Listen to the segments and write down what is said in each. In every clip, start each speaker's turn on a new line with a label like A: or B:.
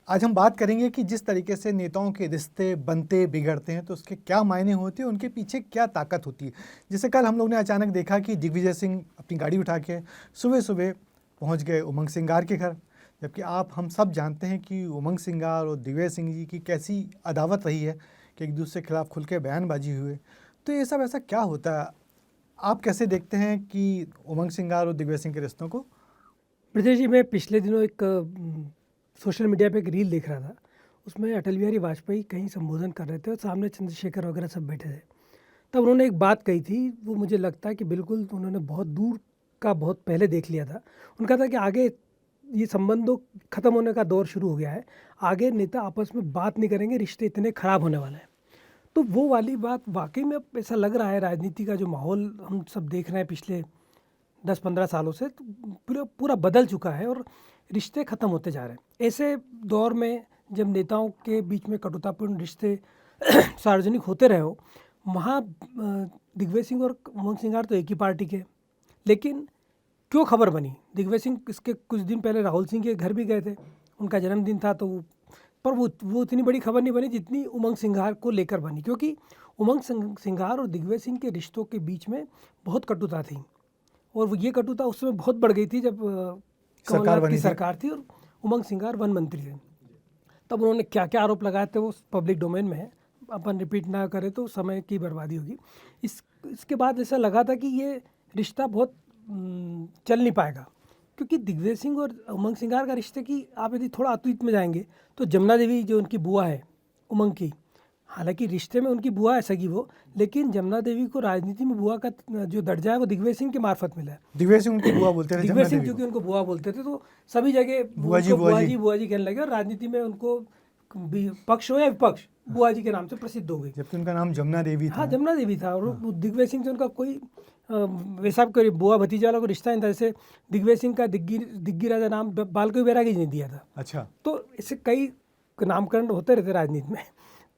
A: आज हम बात करेंगे कि जिस तरीके से नेताओं के रिश्ते बनते बिगड़ते हैं तो उसके क्या मायने होते हैं, उनके पीछे क्या ताकत होती है। जैसे कल हम लोग ने अचानक देखा कि दिग्विजय सिंह अपनी गाड़ी उठा के सुबह सुबह पहुंच गए उमंग सिंगार के घर, जबकि हम सब जानते हैं कि उमंग सिंगार और दिग्विजय सिंह जी की कैसी अदावत रही है कि एक दूसरे के खिलाफ खुल के बयानबाजी हुए। तो ये सब ऐसा क्या होता है, आप कैसे देखते हैं कि उमंग सिंगार और दिग्विजय सिंह के रिश्तों को?
B: ब्रजेश जी, मैं पिछले दिनों एक सोशल मीडिया पे एक रील देख रहा था। उसमें अटल बिहारी वाजपेयी कहीं संबोधन कर रहे थे और सामने चंद्रशेखर वगैरह सब बैठे थे। तब उन्होंने एक बात कही थी, वो मुझे लगता है कि बिल्कुल उन्होंने बहुत दूर का बहुत पहले देख लिया था। उनका था कि आगे ये संबंधों ख़त्म होने का दौर शुरू हो गया है, आगे नेता आपस में बात नहीं करेंगे, रिश्ते इतने ख़राब होने वाले हैं। तो वो वाली बात वाकई में अब ऐसा लग रहा है, राजनीति का जो माहौल हम सब देख रहे हैं पिछले 10-15 सालों से, तो पूरा पूरा बदल चुका है और रिश्ते ख़त्म होते जा रहे हैं। ऐसे दौर में जब नेताओं के बीच में कटुतापूर्ण रिश्ते सार्वजनिक होते रहे हो, वहाँ दिग्विजय सिंह और उमंग सिंगार तो एक ही पार्टी के, लेकिन क्यों खबर बनी? दिग्विजय सिंह इसके कुछ दिन पहले राहुल सिंह के घर भी गए थे, उनका जन्मदिन था, तो वो इतनी बड़ी खबर नहीं बनी जितनी उमंग सिंगार को लेकर बनी, क्योंकि उमंग सिंगार और दिग्विजय सिंह के रिश्तों के बीच में बहुत कटुता थी। और वो ये कटुता उस समय बहुत बढ़ गई थी जब कमलनाथ की सरकार थी और उमंग सिंगार वन मंत्री थे। तब उन्होंने क्या क्या आरोप लगाए थे वो पब्लिक डोमेन में है, अपन रिपीट ना करें तो समय की बर्बादी होगी। इसके बाद ऐसा लगा था कि ये रिश्ता बहुत चल नहीं पाएगा, क्योंकि दिग्विजय सिंह और उमंग सिंगार का रिश्ते की आप यदि थोड़ा अतीत में जाएंगे तो जमुना देवी जो उनकी बुआ है उमंग की, हालांकि रिश्ते में उनकी बुआ है सगी वो, लेकिन जमुना देवी को राजनीति में बुआ का जो दर्जा है वो दिग्विजय सिंह के मार्फत मिला है।
A: दिग्विजय सिंह उनकी बुआ बोलते थे,
B: दिग्विजय सिंह क्योंकि उनको बुआ बोलते थे तो सभी जगह बुआ जी कहने लगे और राजनीति में उनको पक्ष हो या विपक्ष बुआ जी के नाम से प्रसिद्ध हो गई,
A: जबकि उनका नाम जमुना देवी था।
B: हाँ, जमुना देवी था। और दिग्विजय सिंह से उनका कोई वैसा कोई बुआ भतीजा वाला कोई रिश्ता नहीं था। जैसे दिग्विजय सिंह का दिग्गी राजा नाम बालकोई बैरागी जी ने दिया था।
A: अच्छा,
B: तो ऐसे कई नामकरण होते रहते राजनीति में।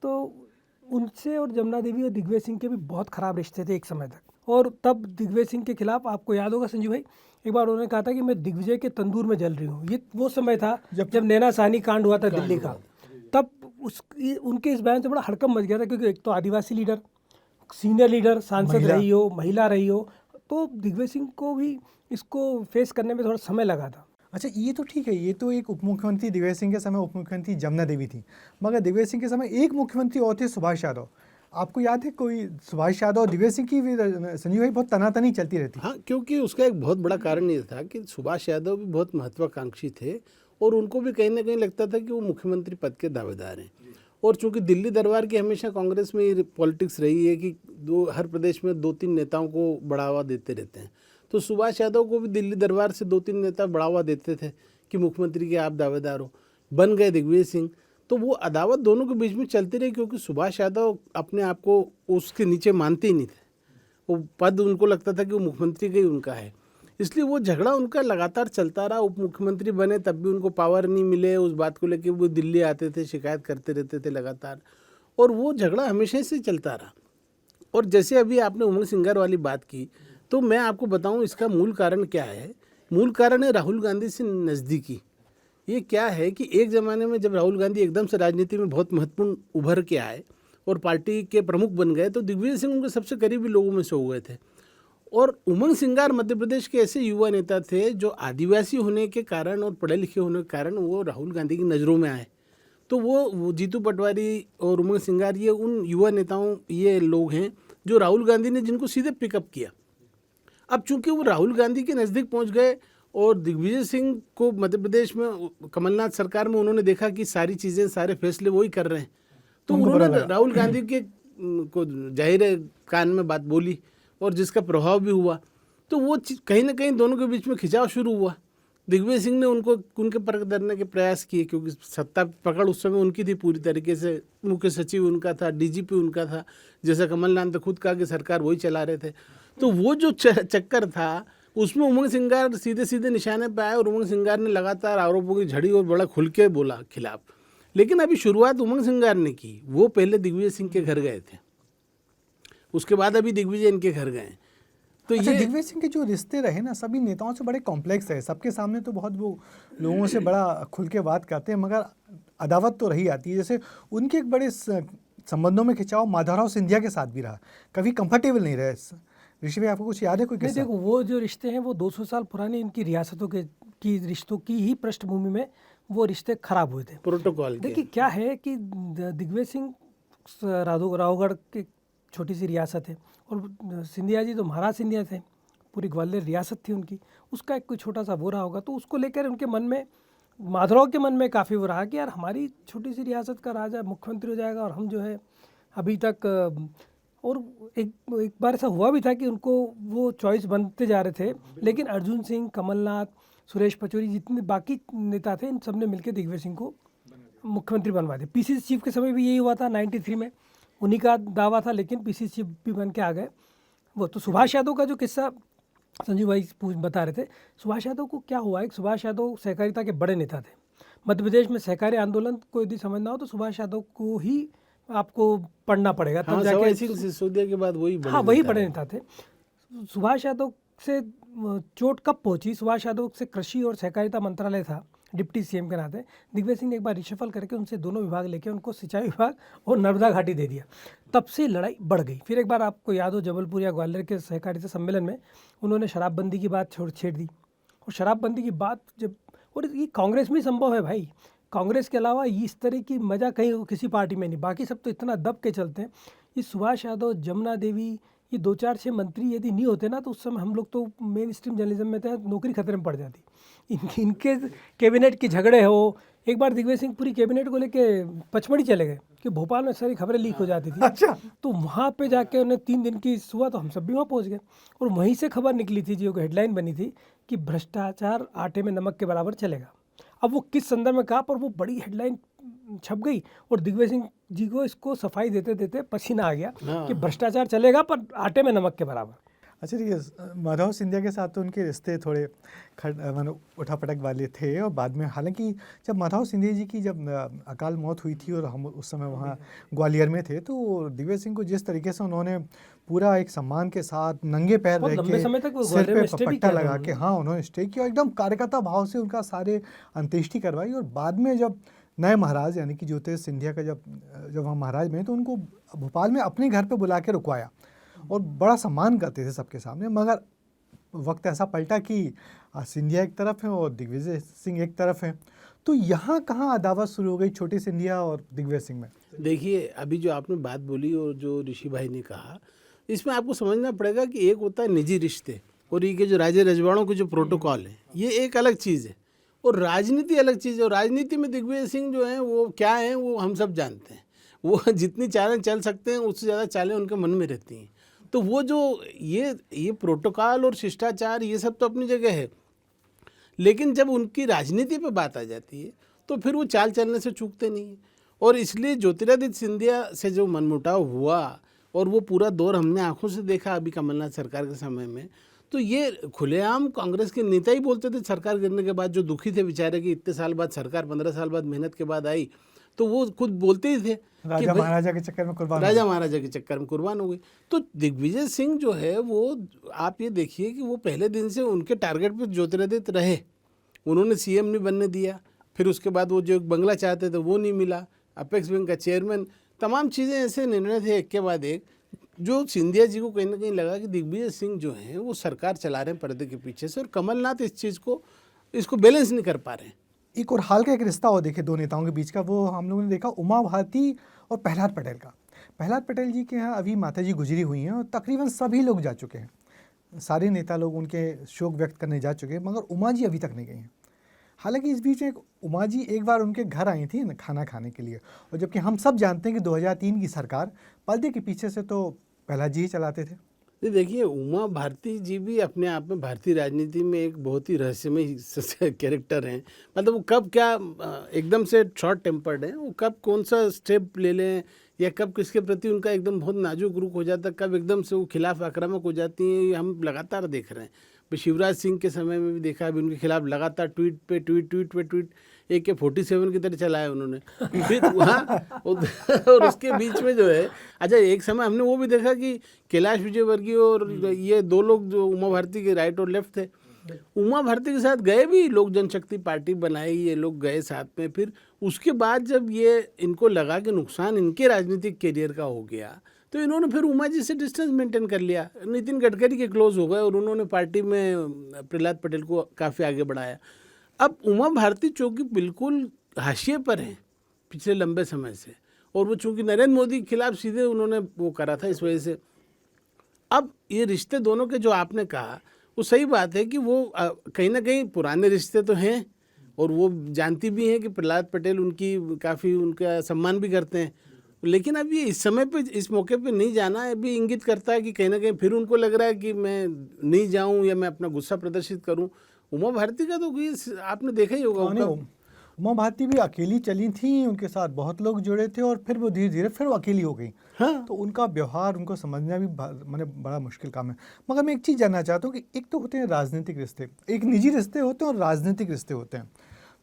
B: तो उनसे और जमुना देवी और दिग्विजय सिंह के भी बहुत ख़राब रिश्ते थे एक समय तक। और तब दिग्विजय सिंह के खिलाफ, आपको याद होगा संजू भाई, एक बार उन्होंने कहा था कि मैं दिग्विजय के तंदूर में जल रही हूँ। ये वो समय था जब नैना साहनी कांड हुआ था दिल्ली का। तब उनके इस बयान से बड़ा हड़कंप मच गया था, क्योंकि एक तो आदिवासी लीडर, सीनियर लीडर, सांसद रही हो, महिला रही हो, तो दिग्विजय सिंह को भी इसको फेस करने में थोड़ा समय लगा था।
A: अच्छा, ये तो ठीक है, ये तो एक उप मुख्यमंत्री दिग्विजय सिंह के समय उप मुख्यमंत्री जमुना देवी थी, मगर दिग्विजय सिंह के समय एक मुख्यमंत्री और थे, सुभाष यादव। आपको याद है कोई सुभाष यादव और दिग्विजय सिंह की संजीव भाई बहुत तनातनी चलती रहती?
C: हाँ, क्योंकि उसका एक बहुत बड़ा कारण ये था कि सुभाष यादव भी बहुत महत्वाकांक्षी थे और उनको भी कहीं ना कहीं लगता था कि वो मुख्यमंत्री पद के दावेदार हैं। और चूंकि दिल्ली दरबार की हमेशा कांग्रेस में ये पॉलिटिक्स रही है कि हर प्रदेश में 2-3 नेताओं को बढ़ावा देते रहते हैं, तो सुभाष यादव को भी दिल्ली दरबार से 2-3 नेता बढ़ावा देते थे कि मुख्यमंत्री के आप दावेदार हो। बन गए दिग्विजय सिंह, तो वो अदावत दोनों के बीच में चलती रही, क्योंकि सुभाष यादव अपने आप को उसके नीचे मानते ही नहीं थे। वो पद उनको लगता था कि वो मुख्यमंत्री का ही उनका है, इसलिए वो झगड़ा उनका लगातार चलता रहा। उप मुख्यमंत्री बने तब भी उनको पावर नहीं मिले, उस बात को लेकर वो दिल्ली आते थे, शिकायत करते रहते थे लगातार, और वो झगड़ा हमेशा से चलता रहा। और जैसे अभी आपने उमंग सिंगार वाली बात की, तो मैं आपको बताऊं इसका मूल कारण क्या है। मूल कारण है राहुल गांधी से नज़दीकी। ये क्या है कि एक ज़माने में जब राहुल गांधी एकदम से राजनीति में बहुत महत्वपूर्ण उभर के आए और पार्टी के प्रमुख बन गए, तो दिग्विजय सिंह उनके सबसे करीबी लोगों में से हो गए थे। और उमंग सिंगार मध्य प्रदेश के ऐसे युवा नेता थे जो आदिवासी होने के कारण और पढ़े लिखे होने के कारण वो राहुल गांधी की नज़रों में आए। तो वो जीतू पटवारी और उमंग सिंगार, ये उन युवा नेताओं, ये लोग हैं जो राहुल गांधी ने जिनको सीधे पिकअप किया। अब चूंकि वो राहुल गांधी के नज़दीक पहुंच गए और दिग्विजय सिंह को मध्य प्रदेश में कमलनाथ सरकार में उन्होंने देखा कि सारी चीज़ें, सारे फैसले वही कर रहे हैं, तो उन्होंने राहुल गांधी के को जाहिर कान में बात बोली और जिसका प्रभाव भी हुआ। तो वो कहीं ना कहीं दोनों के बीच में खिंचाव शुरू हुआ। दिग्विजय सिंह ने उनके पर करने के प्रयास किए, क्योंकि सत्ता पकड़ उस समय उनकी थी पूरी तरीके से। मुख्य सचिव उनका था, डीजीपी उनका था, जैसा कमलनाथ ने खुद कहा कि सरकार वही चला रहे थे। तो वो जो चक्कर था उसमें उमंग सिंगार सीधे सीधे निशाने पर आए और उमंग सिंगार ने लगातार आरोपों की झड़ी और बड़ा खुल के बोला खिलाफ। लेकिन अभी शुरुआत उमंग सिंगार ने की। वो पहले दिग्विजय सिंह के घर गए थे, उसके बाद अभी दिग्विजय इनके घर गए।
A: तो अच्छा, दिग्विजय सिंह के जो रिश्ते रहे ना सभी नेताओं से बड़े कॉम्प्लेक्स है। सबके सामने तो बहुत वो लोगों से बड़ा खुल के बात करते हैं, मगर अदावत तो रही आती है। जैसे उनके एक बड़े संबंधों में खिंचाव माधवराव सिंधिया के साथ भी रहा, कभी कंफर्टेबल नहीं रहे। ऋषि भाई, आपको कुछ याद है कोई
B: नहीं,
A: किस्सा?
B: देखो वो जो रिश्ते हैं वो 200 साल पुरानी इनकी रियासतों के की रिश्तों की ही पृष्ठभूमि में वो रिश्ते खराब हुए थे।
C: प्रोटोकॉल के।
B: देखिए क्या है कि दिग्विजय सिंह राघवगढ़ की छोटी सी रियासत है और सिंधिया जी तो महाराज सिंधिया थे, पूरी ग्वालियर रियासत थी उनकी, उसका एक कोई छोटा सा वो रहा होगा, तो उसको लेकर उनके मन में, माधवराव के मन में काफ़ी वो रहा कि यार हमारी छोटी सी रियासत का राजा मुख्यमंत्री हो जाएगा और हम जो है अभी तक और एक बार ऐसा हुआ भी था कि उनको वो चॉइस बनते जा रहे थे, लेकिन अर्जुन सिंह, कमलनाथ, सुरेश पचौरी, जितने बाकी नेता थे, इन सब ने मिलकर दिग्विजय सिंह को मुख्यमंत्री बनवा दिया। पीसीसी चीफ के समय भी यही हुआ था 93 में, उन्हीं का दावा था, लेकिन पीसीसी चीफ भी बन के आ गए वो। तो सुभाष यादव का जो किस्सा संजीव भाई बता रहे थे, सुभाष यादव को क्या हुआ है, सुभाष यादव सहकारिता के बड़े नेता थे। मध्य प्रदेश में सहकारी आंदोलन को यदि समझना हो तो सुभाष यादव को ही आपको पढ़ना पड़ेगा, तब जाके
C: सवाई सिंह सिसोदिया के बाद वही बड़े
B: हाँ वही
C: नेता
B: बड़े
C: रहे।
B: नेता थे। सुभाष यादव से चोट कब पहुंची, सुभाष यादव से कृषि और सहकारिता मंत्रालय था डिप्टी सीएम के नाते, दिग्विजय सिंह ने एक बार रिशफल करके उनसे दोनों विभाग लेके उनको सिंचाई विभाग और नर्मदा घाटी दे दिया। तब से लड़ाई बढ़ गई। फिर एक बार आपको याद हो जबलपुर या ग्वालियर के सहकारिता सम्मेलन में उन्होंने शराबबंदी की बात छेड़ दी, और शराबबंदी की बात जब, और ये कांग्रेस में संभव है भाई, कांग्रेस के अलावा इस तरह की मजा कहीं किसी पार्टी में नहीं, बाकी सब तो इतना दब के चलते हैं। ये सुभाष यादव, जमुना देवी, ये 2-4-6 मंत्री यदि नहीं होते ना तो उस समय हम लोग तो मेन स्ट्रीम जर्नलिज्म में थे, नौकरी खतरे में पड़ जाती। इनके कैबिनेट के झगड़े हो, एक बार दिग्विजय सिंह पूरी कैबिनेट को लेके पचमढ़ी चले गए कि भोपाल में सारी खबरें लीक हो जाती थी।
A: अच्छा,
B: तो वहाँ पे जाके उन्हें 3 दिन की हुआ तो हम सब भी वहाँ पहुँच गए, और वहीं से खबर निकली थी जो हेडलाइन बनी थी कि भ्रष्टाचार आटे में नमक के बराबर चलेगा। अब वो किस संदर्भ में कहा, पर वो बड़ी हेडलाइन छप गई और दिग्विजय सिंह जी को इसको सफाई देते देते पसीना आ गया कि भ्रष्टाचार चलेगा पर आटे में नमक के बराबर।
A: अच्छा ठीक है। माधव सिंधिया के साथ तो उनके रिश्ते थोड़े मानो उठापटक वाले थे, और बाद में हालांकि जब माधव सिंधिया जी की जब अकाल मौत हुई थी और हम उस समय वहाँ ग्वालियर में थे, तो दिग्विजय सिंह को जिस तरीके से उन्होंने पूरा एक सम्मान के साथ नंगे पैर
B: बहुत
A: रह
B: लंबे
A: के
B: समय तक वो
A: सिर
B: ग्वालियर
A: पे
B: में स्टे भी
A: पट्टा
B: किया था
A: लगा
B: उन्होंने।
A: के, हाँ उन्होंने स्टे किया, एकदम कार्यकर्ता भाव से उनका सारे अंत्येष्टि करवाई। और बाद में जब नए महाराज यानी कि ज्योतिष सिंधिया का जब वहाँ महाराज में, तो उनको भोपाल में अपने घर पे बुला के रुकवाया और बड़ा सम्मान करते थे सबके सामने। मगर वक्त ऐसा पलटा कि सिंधिया एक तरफ है और दिग्विजय सिंह एक तरफ है, तो यहाँ कहाँ अदावत शुरू हो गई छोटे सिंधिया और दिग्विजय सिंह में?
C: देखिए, अभी जो आपने बात बोली और जो ऋषि भाई ने कहा, इसमें आपको समझना पड़ेगा कि एक होता है निजी रिश्ते और ये जो राजे रजवाड़ों के जो प्रोटोकॉल है, ये एक अलग चीज़ है और राजनीति अलग चीज़ है। और राजनीति में दिग्विजय सिंह जो है वो क्या है वो हम सब जानते हैं। वो जितनी चालें चल सकते हैं उससे ज़्यादा चालें उनके मन में रहती हैं। तो वो जो ये प्रोटोकॉल और शिष्टाचार ये सब तो अपनी जगह है, लेकिन जब उनकी राजनीति पे बात आ जाती है तो फिर वो चाल चलने से चूकते नहीं हैं। और इसलिए ज्योतिरादित्य सिंधिया से जो मनमुटाव हुआ और वो पूरा दौर हमने आंखों से देखा अभी कमलनाथ सरकार के समय में, तो ये खुलेआम कांग्रेस के नेता ही बोलते थे सरकार गिरने के बाद, जो दुखी थे बेचारे कि इतने साल बाद सरकार 15 साल बाद मेहनत के बाद आई, तो वो खुद बोलते ही थे
A: राजा महाराजा के चक्कर में कुर्बान,
C: राजा महाराजा के चक्कर में कुर्बान हो गई। तो दिग्विजय सिंह जो है वो, आप ये देखिए कि वो पहले दिन से उनके टारगेट पे ज्योतिरादित्य रहे। उन्होंने सीएम नहीं बनने दिया, फिर उसके बाद वो जो एक बंगला चाहते थे वो नहीं मिला, अपेक्स बैंक का चेयरमैन, तमाम चीज़ें ऐसे निर्णय थे एक के बाद एक, जो सिंधिया जी को कहीं ना कहीं लगा कि दिग्विजय सिंह जो है वो सरकार चला रहे हैं पर्दे के पीछे से, और कमलनाथ इस चीज़ को इसको बैलेंस नहीं कर पा रहे हैं।
A: एक और हाल का एक रिश्ता हो देखे दो नेताओं के बीच का, वो हम लोगों ने देखा उमा भारती और प्रहलाद पटेल का। प्रहलाद पटेल जी के यहाँ अभी माता जी गुजरी हुई हैं और तकरीबन सभी लोग जा चुके हैं, सारे नेता लोग उनके शोक व्यक्त करने जा चुके हैं, मगर उमा जी अभी तक नहीं गई हैं। हालांकि इस बीच में उमा जी एक बार उनके घर आई थी ना खाना खाने के लिए, और जबकि हम सब जानते हैं कि 2003 की सरकार पर्दे के पीछे से तो प्रहलाद जी ही चलाते थे।
C: देखिए, उमा भारती जी भी अपने आप में भारतीय राजनीति में एक बहुत ही रहस्यमय कैरेक्टर हैं। मतलब वो कब क्या एकदम से शॉर्ट टेम्पर्ड हैं, वो कब कौन सा स्टेप ले लें या कब किसके प्रति उनका एकदम बहुत नाजुक रुख हो जाता है, कब एकदम से वो खिलाफ आक्रामक हो जाती हैं, ये हम लगातार देख रहे हैं। शिवराज सिंह के समय में भी देखा, अभी उनके खिलाफ लगातार ट्वीट पे ट्वीट AK-47 की तरह चलाया उन्होंने। फिर वहाँ और उसके बीच में जो है, अच्छा एक समय हमने वो भी देखा कि कैलाश विजयवर्गीय और ये दो लोग जो उमा भारती के राइट और लेफ्ट थे, उमा भारती के साथ गए भी, लोक जनशक्ति पार्टी बनाई, ये लोग गए साथ में, फिर उसके बाद जब ये इनको लगा कि नुकसान इनके राजनीतिक करियर का हो गया, तो इन्होंने फिर उमा जी से डिस्टेंस मेंटेन कर लिया, नितिन गडकरी के क्लोज हो गए और उन्होंने पार्टी में प्रहलाद पटेल को काफ़ी आगे बढ़ाया। अब उमा भारती चूँकि बिल्कुल हाशिए पर हैं पिछले लंबे समय से, और वो चूँकि नरेंद्र मोदी के खिलाफ सीधे उन्होंने वो करा था, इस वजह से अब ये रिश्ते दोनों के जो आपने कहा वो सही बात है कि वो कहीं ना कहीं पुराने रिश्ते तो हैं, और वो जानती भी हैं कि प्रहलाद पटेल उनकी काफ़ी उनका सम्मान भी करते हैं, लेकिन अब ये इस समय पे इस मौके पे नहीं जाना है भी इंगित करता है कि कहीं ना कहीं फिर उनको लग रहा है कि मैं नहीं जाऊं या मैं अपना गुस्सा प्रदर्शित करूं। उमा भारती का तो ये आपने देखा ही होगा।
A: उमा भारती भी अकेली चली थी, उनके साथ बहुत लोग जुड़े थे और फिर वो धीरे धीरे फिर वो अकेली हो गई।
C: हाँ,
A: तो उनका व्यवहार उनको समझना भी मैंने बड़ा मुश्किल काम है। मगर मैं एक चीज़ जानना चाहता हूँ कि एक तो होते हैं राजनीतिक रिश्ते, एक निजी रिश्ते होते हैं और राजनीतिक रिश्ते होते हैं,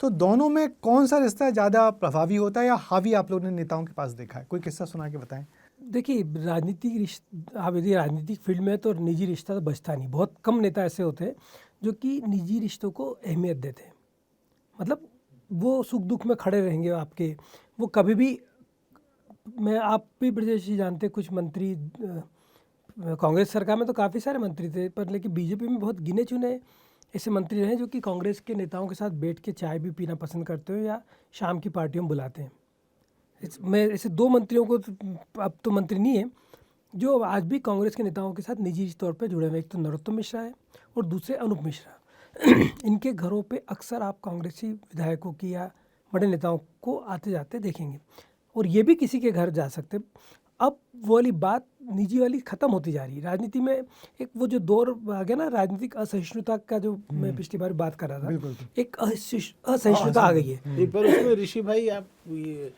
A: तो दोनों में कौन सा रिश्ता ज़्यादा प्रभावी होता है या हावी आप लोगों ने नेताओं के पास देखा है? कोई किस्सा सुना के बताएं।
B: देखिए, राजनीतिक रिश्ता, आप यदि राजनीतिक फील्ड में है तो निजी रिश्ता तो बचता नहीं। बहुत कम नेता ऐसे होते हैं जो कि निजी रिश्तों को अहमियत देते हैं। मतलब वो सुख दुख में खड़े रहेंगे आपके, वो कभी भी, मैं आप भी ब्रजेश जी जानते हैं, कुछ मंत्री कांग्रेस सरकार में तो काफ़ी सारे मंत्री थे, पर लेकिन बीजेपी में बहुत गिने चुने ऐसे मंत्री रहे जो कि कांग्रेस के नेताओं के साथ बैठ के चाय भी पीना पसंद करते हो या शाम की पार्टियों में बुलाते हैं। मैं ऐसे दो मंत्रियों को, अब तो मंत्री नहीं है, जो आज भी कांग्रेस के नेताओं के साथ निजी तौर पे जुड़े हुए। एक तो नरोत्तम मिश्रा है और दूसरे अनूप मिश्रा। इनके घरों पे अक्सर आप कांग्रेसी विधायकों की या बड़े नेताओं को आते जाते देखेंगे, और ये भी किसी के घर जा सकते। अब वो वाली बात निजी वाली ख़त्म होती जा रही है। राजनीति में एक वो जो दौर आ गया ना, राजनीतिक असहिष्णुता का, जो मैं पिछली बार बात कर रहा था, एक असहिष्णुता आ गई है।
C: पर उसमें ऋषि भाई, आप ये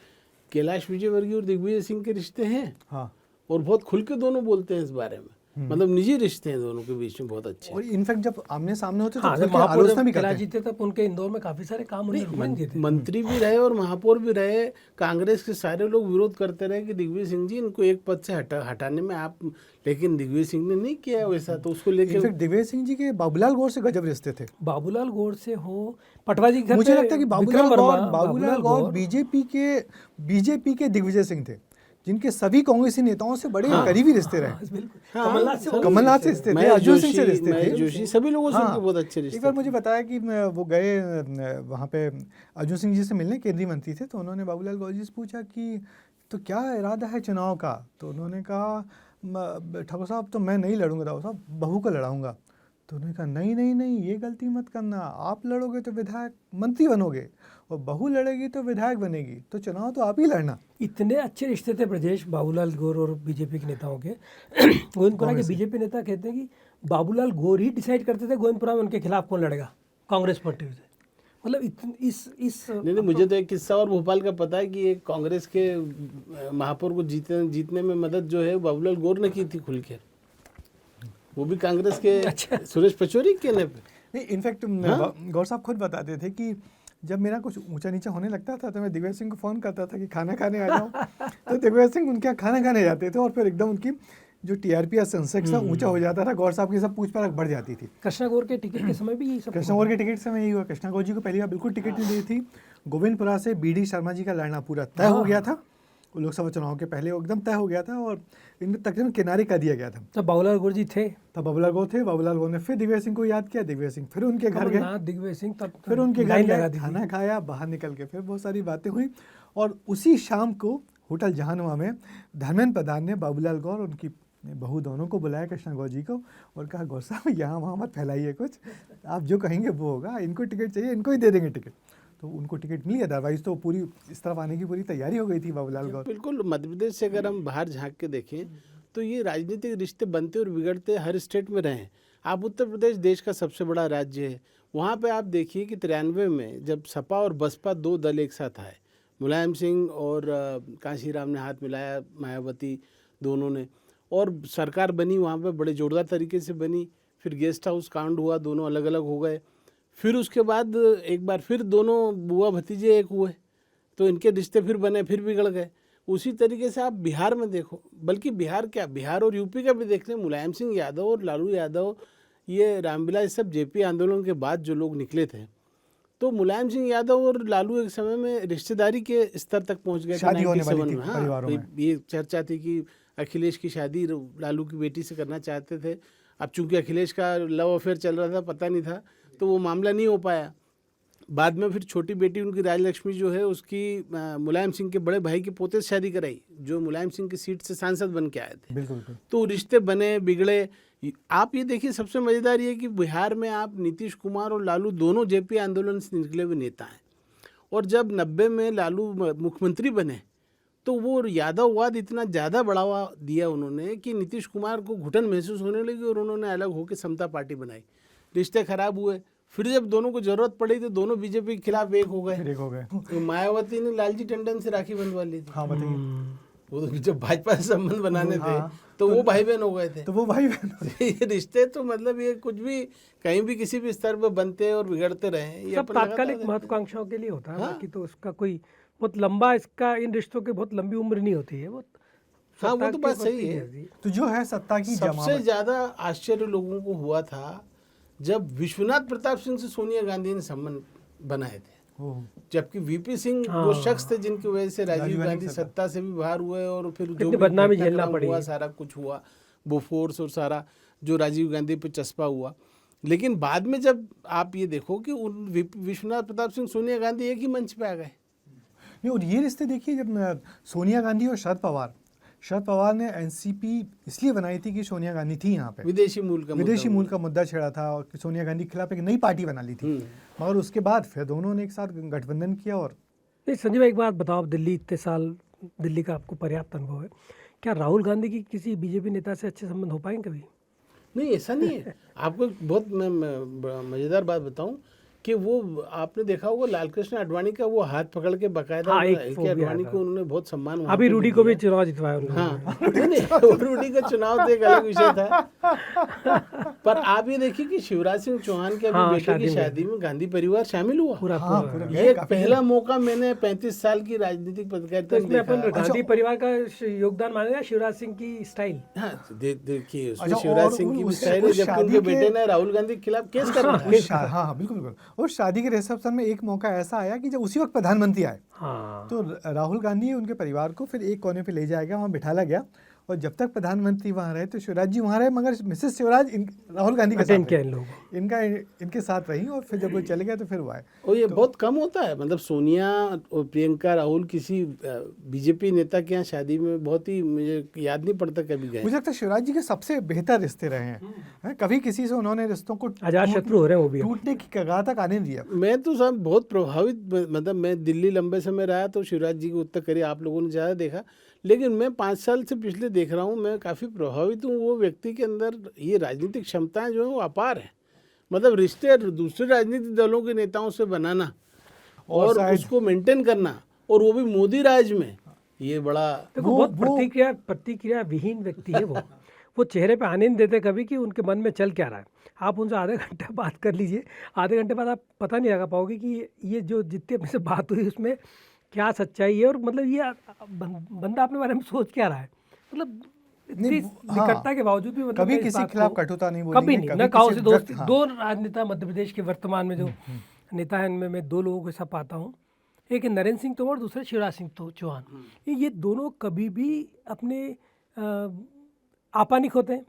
C: कैलाश विजयवर्गीय और दिग्विजय सिंह के रिश्ते हैं।
A: हाँ,
C: और बहुत खुल के दोनों बोलते हैं इस बारे में, मतलब निजी रिश्ते हैं दोनों के बीच में बहुत अच्छे।
A: और इनफैक्ट जब आमने सामने होते
B: हाँ,
A: तो
B: जब
A: आलोचना भी
B: महापौर
A: करते
B: जीते तब उनके इंदौर में काफ़ी सारे काम उन्हें रुकन दिए थे।
C: मंत्री भी रहे और महापौर भी रहे, कांग्रेस के सारे लोग विरोध करते रहे कि दिग्विजय सिंह जी इनको एक पद से हटाने में आप, लेकिन दिग्विजय सिंह ने नहीं किया वैसा, तो उसको लेकर
A: इनफैक्ट दिग्विजय सिंह जी के बाबूलाल गौर से गजब रिश्ते थे।
B: बाबूलाल गौर से हो, पटवा जी के घर
A: मुझे
B: पे
A: लगता है कि
B: विक्रम वर्मा,
A: बाबूलाल गौर बीजेपी के दिग्विजय सिंह थे, जिनके सभी कांग्रेसी नेताओं से बड़े करीबी रिश्ते रहे।
B: बिल्कुल,
A: कमलनाथ से रिश्ते थे, अर्जुन सिंह से रिश्ते थे,
C: जोशी, सभी लोगों से उनके बहुत अच्छे रिश्ते।
A: एक बार मुझे बताया कि वो गए वहाँ पे अर्जुन सिंह जी से मिलने, केंद्रीय मंत्री थे, तो उन्होंने बाबूलाल गौर जी से पूछा कि तो क्या इरादा है चुनाव का? तो उन्होंने कहा ठाकुर साहब तो मैं नहीं लड़ूंगा, ठाकुर साहब बहू को लड़ाऊंगा। तो उन्होंने कहा नहीं नहीं नहीं, ये गलती मत करना, आप लड़ोगे तो विधायक मंत्री बनोगे और बहू लड़ेगी तो विधायक बनेगी, तो चुनाव तो आप ही लड़ना।
B: इतने अच्छे रिश्ते थे ब्रजेश बाबूलाल गौर और बीजेपी के नेताओं के। गोविंदपुरा के बीजेपी नेता कहते हैं कि बाबूलाल गौर ही डिसाइड करते थे गोविंदपुरा में उनके खिलाफ कौन लड़ेगा कांग्रेस पार्टी से। मतलब इस
C: नहीं, मुझे तो एक किस्सा और भोपाल का पता है कि एक कांग्रेस के महापौर को जीतने में मदद जो है बाबूलाल गौर ने की थी खुल के, वो भी कांग्रेस के सुरेश पचौरी के ने।
A: नहीं, इनफैक्ट गौर साहब खुद बताते थे कि जब मेरा कुछ ऊंचा नीचा होने लगता था तो मैं दिग्विजय सिंह को फ़ोन करता था कि खाना खाने आ जाओ। तो दिग्विजय सिंह उनके यहाँ खाना खाने जाते थे और फिर एकदम उनकी जो टीआरपी या सेंसेक्स था ऊंचा हो जाता था, गौर साहब की सब पूछ परख बढ़ जाती थी।
B: कृष्णा गौर के टिकट के समय भी यही सब,
A: कृष्णा गौर के टिकट से मैं यही हुआ। कृष्णा गौर जी को पहली बार बिल्कुल टिकट नहीं दी थी। गोविंदपुरा से बीडी शर्मा जी का लड़ना पूरा तय हो गया था, लोकसभा चुनाव के पहले एकदम तय हो गया था और इनको तकरीबन किनारे कर दिया गया था।
B: तब बाबूलाल गौर जी थे,
A: तब बाबूलाल गौर थे। बाबूलाल गौर ने फिर दिग्विजय सिंह को याद किया, दिग्विजय सिंह फिर उनके घर गए,
B: दिग्विजय सिंह तब
A: फिर उनके घर गए, खाना खाया, बाहर निकल के फिर बहुत सारी बातें हुई। और उसी शाम को होटल जहानुमा में धर्मेंद्र प्रधान ने बाबूलाल गौर उनकी बहू दोनों को बुलाया, कृष्णा गौर जी को, और कहा गौर साहब यहाँ वहाँ मत फैलाइए कुछ, आप जो कहेंगे वो होगा, इनको टिकट चाहिए, इनको ही दे देंगे टिकट। तो उनको टिकट मिली, अदरवाइज तो पूरी इस तरफ आने की पूरी तैयारी हो गई थी बाबूलाल गौर।
C: बिल्कुल, मध्य प्रदेश से अगर हम बाहर झांक के देखें तो ये राजनीतिक रिश्ते बनते और बिगड़ते हर स्टेट में रहे हैं। आप उत्तर प्रदेश देश का सबसे बड़ा राज्य है, वहाँ पे आप देखिए कि 93 में जब सपा और बसपा दो दल एक साथ आए, मुलायम सिंह और कांशीराम ने हाथ मिलाया, मायावती दोनों ने, और सरकार बनी, वहाँ पे बड़े जोरदार तरीके से बनी। फिर गेस्ट हाउस कांड हुआ, दोनों अलग अलग हो गए। फिर उसके बाद एक बार फिर दोनों बुआ भतीजे एक हुए, तो इनके रिश्ते फिर बने, फिर बिगड़ गए। उसी तरीके से आप बिहार में देखो, बल्कि बिहार क्या, बिहार और यूपी का भी देख लें, मुलायम सिंह यादव और लालू यादव, ये रामविलास सब जेपी आंदोलन के बाद जो लोग निकले थे, तो मुलायम सिंह यादव और लालू एक समय में रिश्तेदारी के स्तर तक पहुंच गए थे
A: शादी होने वाली
C: 97
A: थी
C: में। हाँ,
A: परिवारों में।
C: ये चर्चा थी कि अखिलेश की शादी लालू की बेटी से करना चाहते थे। अब चूंकि अखिलेश का लव अफेयर चल रहा था, पता नहीं था, तो वो मामला नहीं हो पाया। बाद में फिर छोटी बेटी उनकी राजलक्ष्मी जो है उसकी मुलायम सिंह के बड़े भाई के पोते से शादी कराई, जो मुलायम सिंह की सीट से सांसद बन के आए थे।
A: बिल्कुल बिल्कुल।
C: तो रिश्ते बने बिगड़े। आप ये देखिए, सबसे मज़ेदार ये कि बिहार में आप नीतीश कुमार और लालू दोनों जेपी आंदोलन से निकले हुए नेता हैं, और जब 90 में लालू मुख्यमंत्री बने तो वो यादववाद इतना ज़्यादा बढ़ावा दिया उन्होंने कि नीतीश कुमार को घुटन महसूस होने लगी और उन्होंने अलग होकर समता पार्टी बनाई। रिश्ते खराब हुए, फिर जब दोनों को जरूरत पड़ी तो दोनों बीजेपी के खिलाफ एक हो
A: फिर
C: गए।
A: एक हो गए।
C: तो मायावती ने लालजी टंडन से राखी बंधवा ली थी।
A: हाँ बताइए।
C: वो तो जब भाजपा से संबंध बनाने थे
A: हाँ,
C: तो वो भाई बहन हो गए थे।
A: तो वो भाई बहन।
C: ये रिश्ते तो मतलब ये कुछ भी कहीं भी किसी भी स्तर पर बनते और बिगड़ते रहे। ये
B: सब
C: अपन लगातार
B: तात्कालिक
C: देखते हैं।
B: महत्वाकांक्षाओं के लिए होता है,
C: हाँ।
B: बाकी तो उसका कोई बहुत लंबा, इसका इन रिश्तों की बहुत लंबी उम्र नहीं होती है। वो
C: हाँ, वो
B: सत्ता
C: तो
B: के
C: बात
B: प्रति
C: सही है।
B: है।
A: तो जो है सत्ता की
C: सबसे
A: जमावट।
C: ज्यादा आश्चर्य लोगों को हुआ था जब विश्वनाथ प्रताप सिंह से सोनिया गांधी ने संबंध बनाए थे,
A: ओह,
C: जबकि वीपी सिंह
B: हाँ।
C: वो शख्स थे जिनकी वजह से राजीव
A: राजीव गांधी
C: गांधी सत्ता से भी बाहर हुए, और फिर जो
B: कितनी
C: भी
B: बदनामी
C: घटनाक्रम
B: झेलना पड़ी।
C: हुआ, सारा कुछ हुआ, बोफोर्स और सारा जो राजीव गांधी पे चस्पा हुआ। लेकिन बाद में जब आप ये देखो कि उन विश्वनाथ प्रताप सिंह सोनिया गांधी एक ही मंच पे आ गए।
A: नहीं, और ये रिश्ते देखिए, जब सोनिया गांधी और शरद पवार ने एनसीपी इसलिए बनाई थी कि सोनिया गांधी थी यहाँ पे,
C: विदेशी मूल का
A: विदेशी
C: मुद्दा
A: मूल का मुद्दा छेड़ा था और सोनिया गांधी के खिलाफ एक नई पार्टी बना ली थी। मगर उसके बाद फिर दोनों ने एक साथ गठबंधन किया। और
B: नहीं, संजय भाई एक बात बताओ, आप दिल्ली इतने साल, दिल्ली का आपको पर्याप्त अनुभव है, क्या राहुल गांधी की किसी बीजेपी नेता से अच्छे संबंध हो पाएंगे कभी?
C: नहीं, ऐसा नहीं है। आपको एक बहुत मैं मज़ेदार बात बताऊं कि वो आपने देखा होगा लालकृष्ण आडवाणी का वो हाथ पकड़ के बकायदा
B: हाँ, एक
C: एल
B: वो
C: के
B: भी
C: आडवाणी
B: आया
C: को
B: था।
C: उन्होंने बहुत सम्मान वहाँ
B: अभी
C: पे
B: रूडी
C: भी
B: को भी
C: दिया।
B: चुनाव जितवाया उन्होंने।
C: हाँ, नहीं, रूडी का चुनाव तो एक अलग विषय था। पर आप ये देखिए कि शिवराज सिंह चौहान के अभी
B: हाँ,
C: बेटे की
B: शादी में।
C: शादी में गांधी परिवार शामिल हुआ।
B: पूरा
A: हाँ,
B: पूरा।
A: पूरा
C: ये
A: काफी
C: पहला मौका मैंने 35 साल की राजनीतिक पत्रकारिता
B: तो
C: में
B: इसमें अपन
C: देखा।
B: गांधी परिवार का योगदान मानेगा, शिवराज सिंह की स्टाइल।
C: हाँ, देखिए उसमें
A: अच्छा,
C: शिवराज
A: और
C: सिंह की भी
A: उस
C: स्टाइल है, जबकि
A: शादी
C: उनके
A: के-
C: बेटे ने राहुल गांधी के खिलाफ केस कर रखा है।
A: हाँ हाँ बिल्कुल बिल्कुल। और शादी के रिसेप्शन में एक मौका ऐसा आया कि जब उसी वक्त प्रधानमंत्री आए
B: हाँ,
A: तो राहुल गांधी उनके परिवार को फिर एक कोने पे ले जाया गया, वहाँ बिठाला गया, और जब तक प्रधानमंत्री वहाँ रहे तो शिवराज जी वहाँ रहे, मगर मिसेस शिवराज राहुल गांधी के
B: अटेंड
A: साथ
B: किया
A: रही।
B: इन लोगों को।
A: इनके साथ रही, और फिर जब वो चले गए तो फिर वो आए।
C: और ये बहुत कम होता है, मतलब सोनिया और प्रियंका राहुल किसी बीजेपी नेता के यहाँ शादी में बहुत ही, मुझे याद नहीं पड़ता कभी गए।
A: मुझे लगता है शिवराज जी के सबसे बेहतर रिश्ते रहे हैं। कभी किसी से उन्होंने रिश्तों को
B: अजात शत्रु हो रहे हैं वो भी।
A: टूटने की कगार तक आने नहीं दिया।
C: मैं तो सब बहुत प्रभावित, मतलब मैं दिल्ली लंबे समय रहा तो शिवराज जी को उत्तर करिए आप लोगों ने ज़्यादा देखा, लेकिन मैं 5 साल से पिछले देख रहा हूँ, मैं काफ़ी प्रभावित हूँ। वो व्यक्ति के अंदर ये राजनीतिक क्षमताएं जो है वो अपार है। मतलब रिश्ते दूसरे राजनीतिक दलों के नेताओं से बनाना और
A: शायद-
C: उसको मेंटेन करना, और वो भी मोदी राज में, ये बड़ा
B: देखो बहुत प्रतिक्रिया विहीन व्यक्ति है वो चेहरे पे आने नहीं देते कभी कि उनके मन में चल क्या रहा है। आप उनसे आधे घंटे बात कर लीजिए, आधे घंटे बाद आप पता नहीं लगा पाओगे कि ये जो जितने अपने से बात हुई उसमें क्या सच्चाई है, और मतलब ये बंदा अपने बारे में सोच क्या रहा है। मतलब इतनी
A: नहीं, हाँ,
B: निकटता के बावजूद भी मतलब
A: कभी
B: मैं इस
A: किसी
B: बात
A: के खिलाफ
B: को
A: कटुता नहीं बोलेंगे,
B: कभी नहीं,
A: कभी
B: न काहो
A: किसी
B: से दोस्ती।
A: हाँ।
B: दो राजनेता मध्य प्रदेश के वर्तमान में जो नेता हैं उनमें मैं 2 लोगों को ऐसा पाता हूँ, एक है नरेंद्र सिंह तोमर, दूसरा शिवराज सिंह चौहान। ये दोनों कभी भी अपने आपानिक होते हैं,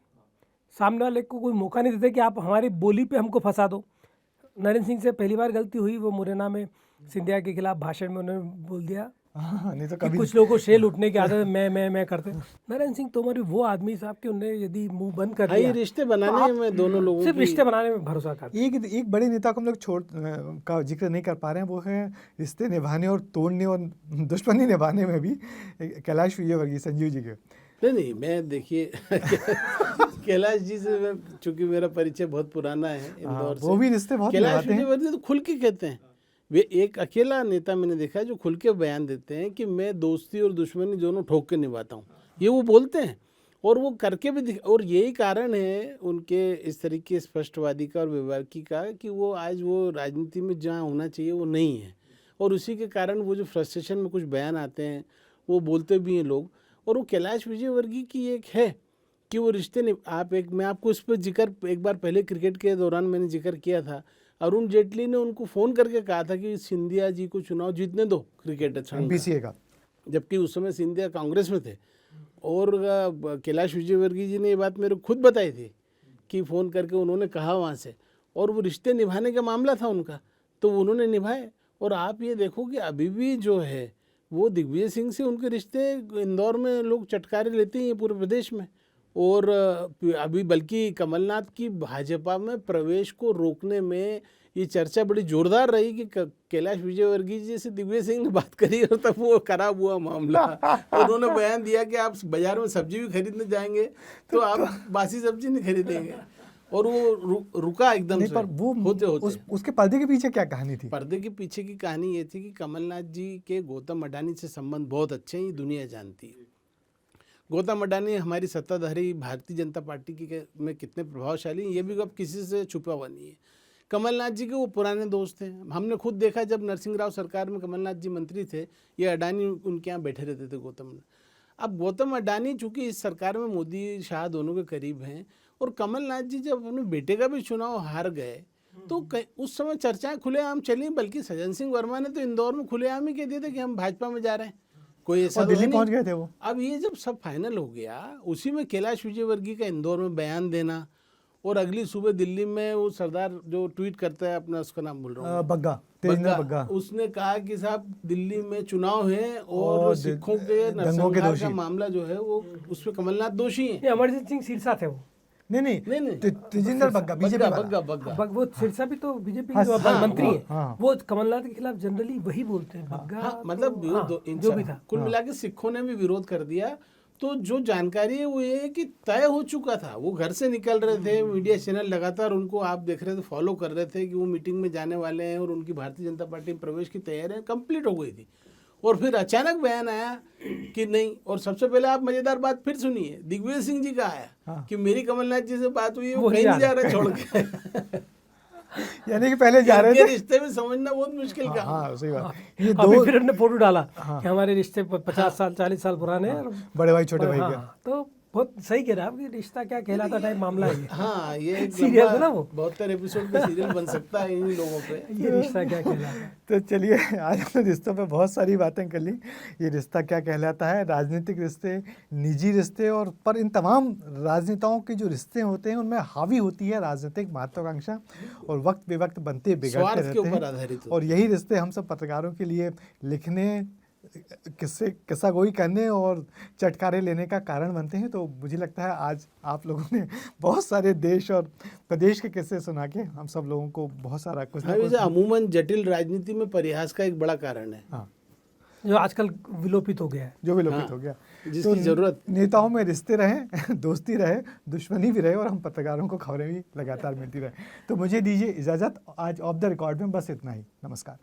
B: सामने वाले को कोई मौका नहीं देते कि आप हमारी बोली पे हमको फंसा दो। नरेंद्र सिंह से पहली बार गलती हुई, वो मुरैना में सिंधिया के खिलाफ भाषण में उन्होंने बोल दिया
A: हाँ, नहीं तो
B: कि
A: कभी
B: कुछ लोगों को शेर उठने की आदत है, मैं करते। नरेंद्र सिंह तोमर भी वो आदमी साहब कि उन्हें यदि मुंह बंद कर
C: हाँ, ये
B: दिया,
C: रिश्ते बनाने में दोनों लोगों
B: सिर्फ
C: की
B: रिश्ते बनाने में भरोसा करते।
A: एक बड़े नेता को हम लोग का जिक्र नहीं कर पा रहे हैं, वो है रिश्ते निभाने और तोड़ने और दुश्मनी निभाने में भी कैलाश विजयवर्गीय, संजीव जी के।
C: नहीं, मैं देखिए कैलाश जी से मैं, चूंकि मेरा परिचय बहुत पुराना है इंदौर से,
A: वो भी रिश्ते बहुत
C: कैलाश
A: निभाते हैं।
C: विजयवर्गीय तो खुल के कहते हैं। वे एक अकेला नेता मैंने देखा है जो खुल के बयान देते हैं कि मैं दोस्ती और दुश्मनी दोनों ठोक के निभाता हूँ, ये वो बोलते हैं और वो करके भी और यही कारण है उनके इस तरीके स्पष्टवादी का और विवेकी का कि वो आज वो राजनीति में जहाँ होना चाहिए वो नहीं है, और उसी के कारण वो जो फ्रस्ट्रेशन में कुछ बयान आते हैं वो बोलते भी हैं लोग। और वो कैलाश विजयवर्गीय की एक है कि वो रिश्ते नहीं, मैं आपको इस पर जिक्र एक बार पहले क्रिकेट के दौरान मैंने जिक्र किया था। अरुण जेटली ने उनको फ़ोन करके कहा था कि सिंधिया जी को चुनाव जीतने दो क्रिकेट संघ का।
A: बीसीए का।
C: जबकि उस समय सिंधिया कांग्रेस में थे। और कैलाश विजयवर्गीय जी ने ये बात मेरे को खुद बताई थी कि फ़ोन करके उन्होंने कहा वहाँ से, और वो रिश्ते निभाने का मामला था उनका, तो उन्होंने निभाए। और आप ये देखो कि अभी भी जो है वो दिग्विजय सिंह से उनके रिश्ते इंदौर में लोग चटकारे लेते हैं पूरे प्रदेश में। और अभी बल्कि कमलनाथ की भाजपा में प्रवेश को रोकने में ये चर्चा बड़ी जोरदार रही कि कैलाश विजयवर्गीय जी से दिग्विजय सिंह ने बात करी और तब वो खराब हुआ मामला। उन्होंने बयान दिया कि आप बाजार में सब्जी भी खरीदने जाएंगे तो आप बासी सब्जी नहीं खरीदेंगे, और वो रुका एकदम
A: नहीं,
C: से
A: पर वो
C: होते होते।
A: उसके पर्दे के पीछे क्या कहानी थी?
C: पर्दे के पीछे की कहानी ये थी कि कमलनाथ जी के गौतम अडानी से संबंध बहुत अच्छे हैं, ये दुनिया जानती है। गौतम अडानी हमारी सत्ताधारी भारतीय जनता पार्टी में कितने प्रभावशाली हैं ये भी अब किसी से छुपा हुआ नहीं है। कमलनाथ जी के वो पुराने दोस्त हैं, हमने खुद देखा जब नरसिंह राव सरकार में कमलनाथ जी मंत्री थे, ये अडानी उनके यहाँ बैठे रहते थे गौतम। अब गौतम अडानी चूंकि इस सरकार में मोदी शाह दोनों के करीब हैं, और कमलनाथ जी जब अपने बेटे का भी चुनाव हार गए तो उस समय चर्चाएं खुलेआम चली, बल्कि सज्जन सिंह वर्मा ने तो इंदौर में खुलेआम ही कह दिया था कि हम भाजपा में जा रहे हैं, कोई ऐसा
A: दिल्ली पहुंच गए थे वो।
C: अब ये जब सब फाइनल हो गया, उसी में कैलाश विजयवर्गीय का इंदौर में बयान देना, और अगली सुबह दिल्ली में वो सरदार जो ट्वीट करता है अपना, उसका नाम भूल रहा हूँ,
A: बग्गा, तेजिंदर बग्गा,
C: उसने कहा कि साहब दिल्ली में चुनाव है और सिखों के नरसंहार का मामला जो है वो उसमें कमलनाथ दोषी है।
B: अमरजीत सिंह सिरसा थे वो।
A: नहीं, तेजिंदर बग्गा, बीजेपी
B: बग्गा वो सिरसा भी तो बीजेपी के मंत्री है। वो कमलनाथ के खिलाफ जनरली वही बोलते हैं बग्गा।
C: मतलब जो भी था, कुल मिला के सिखों ने भी विरोध कर दिया। तो जो जानकारी है वो ये है कि तय हो चुका था, वो घर से निकल रहे थे, मीडिया चैनल लगातार उनको आप देख रहे थे, फॉलो कर रहे थे कि वो मीटिंग में जाने वाले हैं, और उनकी भारतीय जनता पार्टी में प्रवेश की तैयारियां कंप्लीट हो गई थी। और फिर अचानक बयान आया कि नहीं। और सबसे पहले आप मजेदार बात फिर सुनिए, दिग्विजय सिंह जी का आया कि मेरी कमलनाथ जी से बात हुई है, वो कहीं नहीं जा रहे छोड़ के।
A: यानी कि पहले जा रहे थे।
C: रिश्ते में समझना बहुत मुश्किल का।
A: हाँ, सही बात। ये
B: अभी फिर हमने फोटो डाला कि हमारे रिश्ते 50 साल 40 साल पुराने हैं,
A: बड़े भाई छोटे भाई के।
B: तो बहुत सही कह रहा है कि रिश्ता क्या कहलाता टाइप मामला है।
C: हाँ, ये एक
B: सीरियल है ना वो,
C: 72 एपिसोड का सीरियल बन सकता है इन लोगों पे।
B: ये रिश्ता क्या कहलाता है।
A: तो चलिए, आज हमने रिश्तों पे बहुत सारी बातें कर ली। ये रिश्ता क्या कहलाता है, राजनीतिक रिश्ते, निजी रिश्ते, और पर इन तमाम राजनेताओं के जो रिश्ते होते हैं उनमें हावी होती है राजनीतिक महत्वाकांक्षा, और वक्त बेवक्त बनते बिगड़ते रहते हैं। और यही रिश्ते हम सब पत्रकारों के लिए लिखने, किस्सा गोई करने और चटकारे लेने का कारण बनते हैं। तो मुझे लगता है आज आप लोगों ने बहुत सारे देश और प्रदेश के किस्से सुना के हम सब लोगों को बहुत सारा कुछ ना कुछ।
C: अमूमन जटिल राजनीति में परिहास का एक बड़ा कारण है।
A: हाँ,
B: जो आजकल विलोपित हो गया है,
A: जो विलोपित हो गया,
C: जिसकी जरूरत।
A: नेताओं में रिश्ते रहे, दोस्ती रहे, दुश्मनी भी रहे, और हम पत्रकारों को खबरें भी लगातार मिलती रहे। तो मुझे दीजिए इजाज़त आज ऑफ द रिकॉर्ड में, बस इतना ही। नमस्कार।